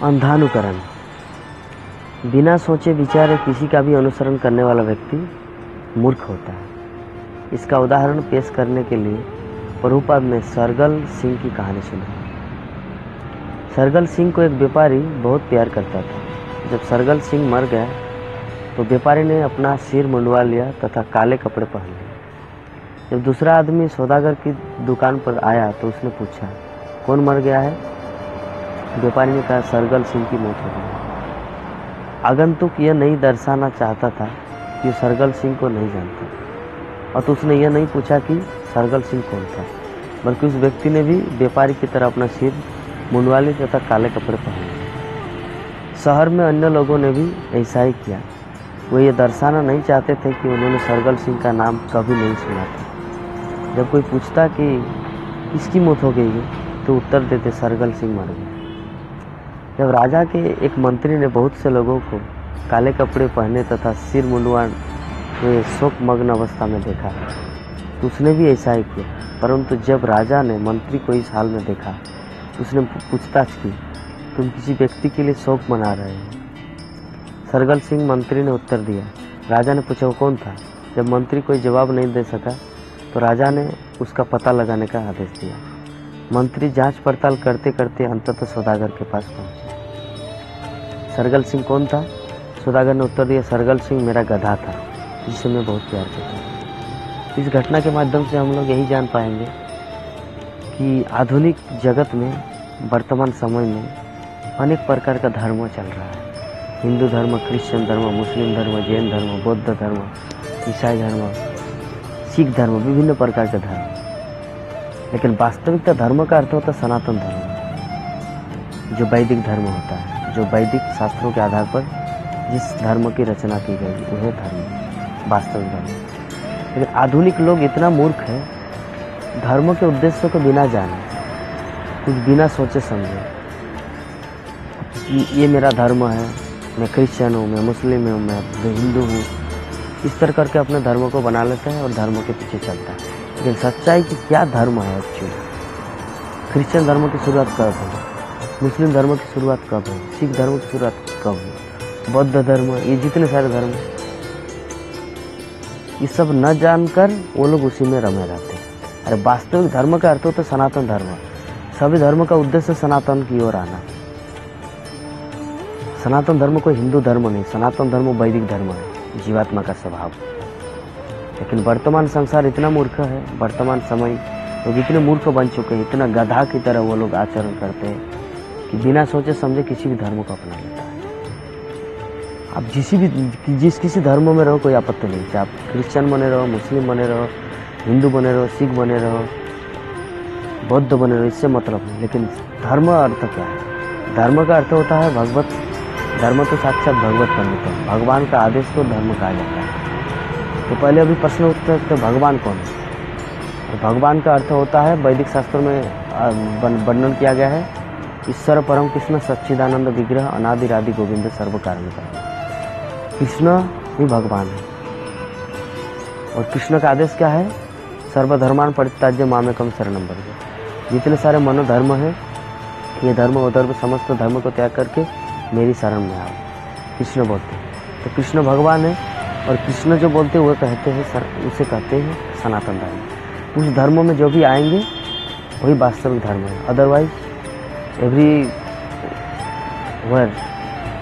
अंधानुकरण। बिना सोचे विचारे किसी का भी अनुसरण करने वाला व्यक्ति मूर्ख होता है। इसका उदाहरण पेश करने के लिए प्रभुपाद ने सरगल सिंह की कहानी सुनाई। सरगल सिंह को एक व्यापारी बहुत प्यार करता था। जब सरगल सिंह मर गया तो व्यापारी ने अपना सिर मुंडवा लिया तथा काले कपड़े पहन लिए। जब दूसरा आदमी सौदागर की दुकान पर आया तो उसने पूछा, कौन मर गया है? व्यापारी ने कहा, सरगल सिंह की मौत हो गई। आगंतुक यह नहीं दर्शाना चाहता था कि वो सरगल सिंह को नहीं जानता, और तो उसने यह नहीं पूछा कि सरगल सिंह कौन था, बल्कि उस व्यक्ति ने भी व्यापारी की तरह अपना सिर मुंडवा लिया तथा काले कपड़े पहन लिए। शहर में अन्य लोगों ने भी ऐसा ही किया। वो ये दर्शाना नहीं चाहते थे कि उन्होंने सरगल सिंह का नाम कभी नहीं सुना था। जब कोई पूछता कि किसकी मौत हो गई है तो उत्तर देते, सरगल सिंह मर गए। जब राजा के एक मंत्री ने बहुत से लोगों को काले कपड़े पहने तथा सिर मुंडवाए शोकमग्न अवस्था में देखा तो उसने भी ऐसा ही किया। परंतु जब राजा ने मंत्री को इस हाल में देखा तो उसने पूछताछ की, तुम किसी व्यक्ति के लिए शोक मना रहे हो? सरगल सिंह मंत्री ने उत्तर दिया। राजा ने पूछा, वो कौन था? जब मंत्री कोई जवाब नहीं दे सका तो राजा ने उसका पता लगाने का आदेश दिया। मंत्री जांच पड़ताल करते करते अंततः सौदागर के पास पहुंचे। सरगल सिंह कौन था? सौदागर ने उत्तर दिया, सरगल सिंह मेरा गधा था जिसे मैं बहुत प्यार करता था। इस घटना के माध्यम से हम लोग यही जान पाएंगे कि आधुनिक जगत में, वर्तमान समय में अनेक प्रकार का धर्म चल रहा है। हिंदू धर्म, क्रिश्चियन धर्म, मुस्लिम धर्म, जैन धर्म, बौद्ध धर्म, ईसाई धर्म, सिख धर्म, विभिन्न प्रकार के धर्म। लेकिन वास्तविकता धर्म का अर्थ होता है सनातन धर्म, जो वैदिक धर्म होता है, जो वैदिक शास्त्रों के आधार पर जिस धर्म की रचना की गई वह धर्म, वास्तविक धर्म। लेकिन आधुनिक लोग इतना मूर्ख है, धर्म के उद्देश्य को बिना जाने, कुछ बिना सोचे समझे, ये मेरा धर्म है, मैं क्रिश्चियन हूँ, मैं मुस्लिम हूँ, मैं हिंदू हूँ, इस तरह करके अपने धर्म को बना लेते हैं और धर्म के पीछे चलता है। लेकिन सच्चाई कि क्या धर्म है एक्चुअली? क्रिश्चियन धर्म की शुरुआत कब हुई? मुस्लिम धर्म की शुरुआत कब हुई? सिख धर्म की शुरुआत कब हुई? बौद्ध धर्म, ये जितने सारे धर्म, ये सब न जानकर वो लोग उसी में रमे रहते हैं। अरे वास्तविक धर्म का अर्थ होता है सनातन धर्म। सभी धर्म का उद्देश्य सनातन की ओर आना। सनातन धर्म कोई हिंदू धर्म नहीं, सनातन धर्म वैदिक धर्म है, जीवात्मा का स्वभाव। लेकिन वर्तमान संसार इतना मूर्ख है, वर्तमान समय लोग इतने मूर्ख बन चुके हैं, इतना गधा की तरह वो लोग आचरण करते हैं कि बिना सोचे समझे किसी भी धर्म को अपना लेता है। आप जिस किसी धर्म में रहो कोई आपत्ति नहीं, चाहे आप क्रिश्चियन बने रहो, मुस्लिम बने रहो, हिंदू बने रहो, सिख बने रहो, बौद्ध बने रहो, इससे मतलब नहीं। लेकिन धर्म अर्थ क्या है? धर्म का अर्थ होता है भगवत। धर्म तो साक्षात भगवत पंडित है, भगवान का आदेश को धर्म कहा जाता है। तो पहले अभी प्रश्न उठता है, तो भगवान कौन है? तो भगवान का अर्थ होता है, वैदिक शास्त्रों में वर्णन किया गया है, ईश्वर परम कृष्ण सच्चिदानंद विग्रह अनादिरादि गोविंद सर्व कारण का। कृष्ण ही भगवान है। और कृष्ण का आदेश क्या है? सर्वधर्मान परित्याज्य मामेकम शरणं व्रज। जितने सारे मनोधर्म है, ये धर्म वो धर्म, समस्त धर्म को त्याग करके मेरी शरण में आओ, कृष्ण बोलते हैं। तो कृष्ण भगवान है, और कृष्ण जो बोलते हैं वो कहते हैं, उसे कहते हैं सनातन धर्म। उस धर्म में जो भी आएंगे वही वास्तविक धर्म है। Otherwise everywhere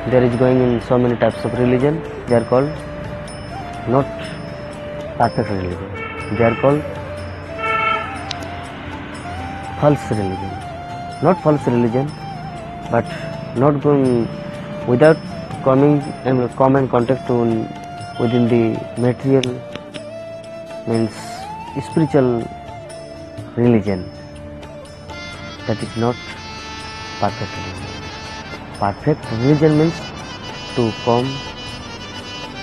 there is going in so many types of religion, they are called not perfect religion, they are called false religion. Not false religion, but not going without coming and come in contact within the material, means spiritual religion. That is not perfect religion. Perfect religion means to come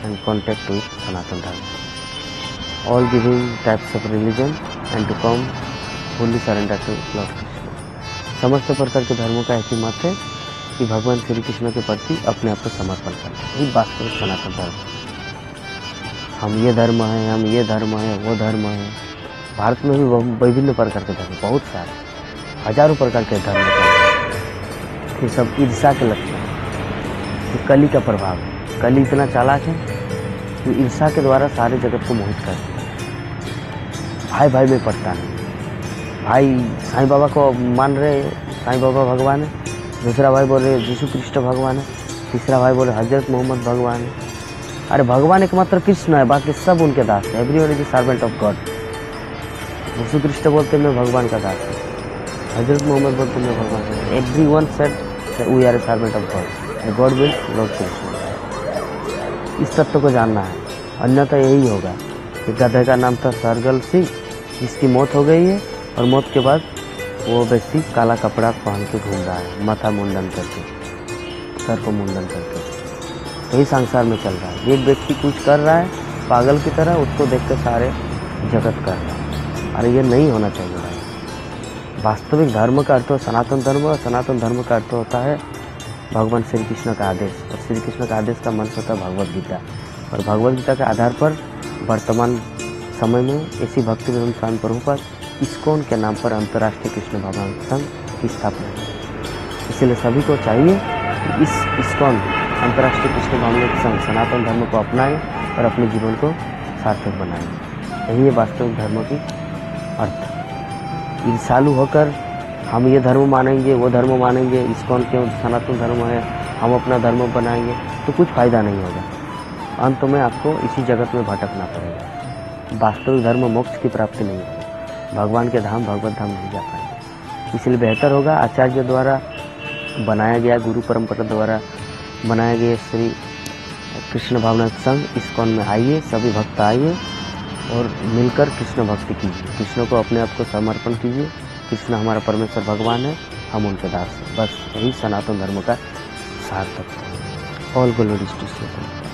and contact with Sanatana Dharma. All giving types of religion and to come fully surrender to Lord Krishna. समस्त प्रकार के धर्मों का एक ही मत है कि भगवान श्री कृष्ण के प्रति अपने आप को समर्पण करना, यही वास्तविक सनातन धर्म। हम ये धर्म है, हम ये धर्म है, वो धर्म है। भारत में भी विभिन्न प्रकार के धर्म, बहुत सारे, हजारों प्रकार के धर्म हैं। ये सब ईर्ष्या के लक्षण है। ये कली का प्रभाव है। कली इतना चालाक है कि ईर्ष्या के द्वारा सारे जगत को मोहित कर देता है। भाई भाई में पड़ता नहीं। भाई साईं बाबा को मान रहे, साईं बाबा भगवान है, दूसरा भाई बोल रहे यीशु कृष्ण भगवान है, तीसरा भाई बोले हजरत मोहम्मद भगवान है। अरे भगवान एकमात्र कृष्ण है, बाकी सब उनके दास है। Everyone is the servant of God. Yeshu Krishna बोलते मैं भगवान का दास हूँ, हजरत मोहम्मद बोलते मैं भगवान का। Everyone said we are a servant of God. God means Lord Krishna. इस तत्व को जानना है, अन्यथा यही होगा कि गधे का नाम था सरगल सिंह, जिसकी मौत हो गई है और मौत के बाद वो व्यक्ति काला कपड़ा पहन के घूम रहा है, माथा मुंडन करके, सर को मुंडन करके। यही संसार में चल रहा है। एक व्यक्ति कुछ कर रहा है पागल की तरह, उसको देखकर सारे जगत कर रहा है। अरे ये नहीं होना चाहिए भाई। वास्तविक धर्म का अर्थ सनातन धर्म, और सनातन धर्म का अर्थ होता है भगवान श्री कृष्ण का आदेश, और श्री कृष्ण का आदेश का मंत्र होता है भगवद गीता। और भगवद गीता के आधार पर वर्तमान समय में ऐसी भक्ति वेदांत स्वामी प्रभुपाद इस्कॉन के नाम पर अंतर्राष्ट्रीय कृष्ण भगवान संघ की स्थापना है। इसलिए सभी को चाहिए कि इस इस्कॉन अंतर्राष्ट्रीय कृष्ण भगवान संघ सनातन धर्म को अपनाएं और अपने जीवन को सार्थक बनाएं। यही है वास्तविक धर्म की अर्थ। ईर्ष्यालु होकर हम ये धर्म मानेंगे, वो धर्म मानेंगे, इस्कॉन क्यों सनातन धर्म है, हम अपना धर्म बनाएंगे, तो कुछ फायदा नहीं होगा। अंत में आपको इसी जगत में भटकना पड़ेगा। वास्तविक धर्म मोक्ष की प्राप्ति नहीं होगी, भगवान के धाम भगवत धाम नहीं जा पाएंगे। इसलिए बेहतर होगा आचार्य द्वारा बनाया गया, गुरु परंपरा द्वारा बनाया गया श्री कृष्ण भावना संघ इस्कॉन में आइए, सभी भक्त आइए और मिलकर कृष्ण भक्ति कीजिए। कृष्ण को अपने आप को समर्पण कीजिए। कृष्ण हमारा परमेश्वर भगवान है, हम उनके दास हैं। बस यही सनातन धर्म का सार्थक है। All glories to Shri Krishna.